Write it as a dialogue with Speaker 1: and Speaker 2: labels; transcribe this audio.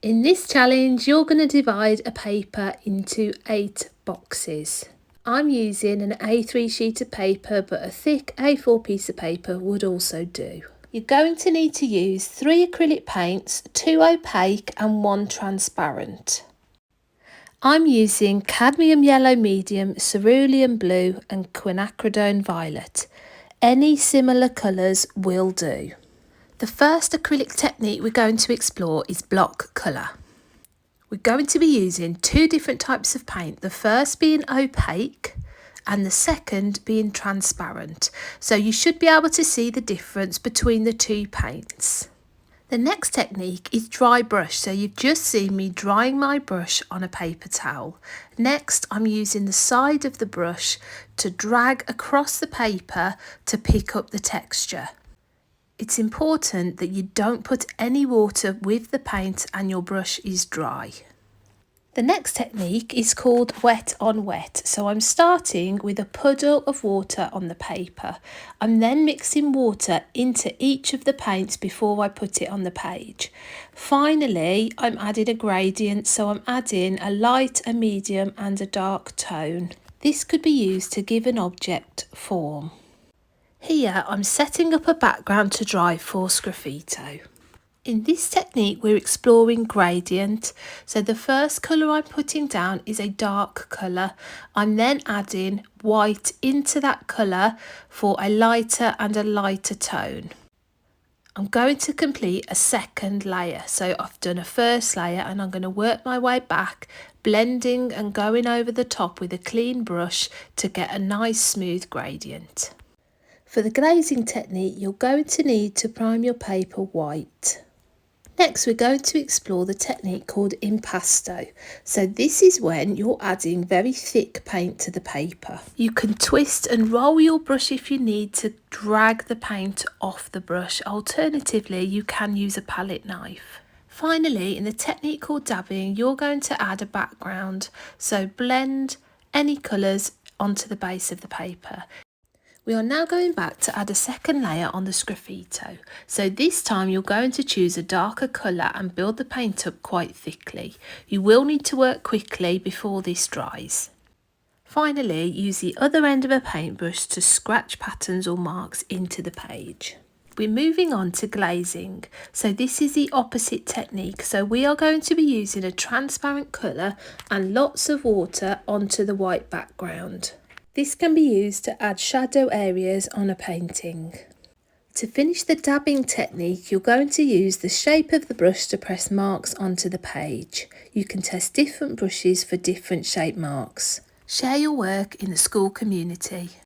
Speaker 1: In this challenge, you're going to divide a paper into 8 boxes. I'm using an A3 sheet of paper, but a thick A4 piece of paper would also do. You're going to need to use 3 acrylic paints, 2 opaque and 1 transparent. I'm using cadmium yellow medium, cerulean blue and quinacridone violet. Any similar colours will do. The first acrylic technique we're going to explore is block colour. We're going to be using 2 different types of paint, the first being opaque and the second being transparent. So you should be able to see the difference between the 2 paints. The next technique is dry brush. So you've just seen me drying my brush on a paper towel. Next, I'm using the side of the brush to drag across the paper to pick up the texture. It's important that you don't put any water with the paint and your brush is dry. The next technique is called wet on wet. So I'm starting with a puddle of water on the paper. I'm then mixing water into each of the paints before I put it on the page. Finally, I'm adding a gradient, so I'm adding a light, a medium and a dark tone. This could be used to give an object form. Here I'm setting up a background to dry for sgraffito. In this technique we're exploring gradient, so the first colour I'm putting down is a dark colour. I'm then adding white into that colour for a lighter and a lighter tone. I'm going to complete a second layer, so I've done a first layer and I'm going to work my way back, blending and going over the top with a clean brush to get a nice smooth gradient. For the glazing technique, you're going to need to prime your paper white. Next, we're going to explore the technique called impasto. So this is when you're adding very thick paint to the paper. You can twist and roll your brush if you need to drag the paint off the brush. Alternatively, you can use a palette knife. Finally, in the technique called dabbing, you're going to add a background. So blend any colours onto the base of the paper. We are now going back to add a second layer on the sgraffito. So this time you're going to choose a darker colour and build the paint up quite thickly. You will need to work quickly before this dries. Finally, use the other end of a paintbrush to scratch patterns or marks into the page. We're moving on to glazing. So this is the opposite technique. So we are going to be using a transparent colour and lots of water onto the white background. This can be used to add shadow areas on a painting. To finish the dabbing technique, you're going to use the shape of the brush to press marks onto the page. You can test different brushes for different shape marks. Share your work in the school community.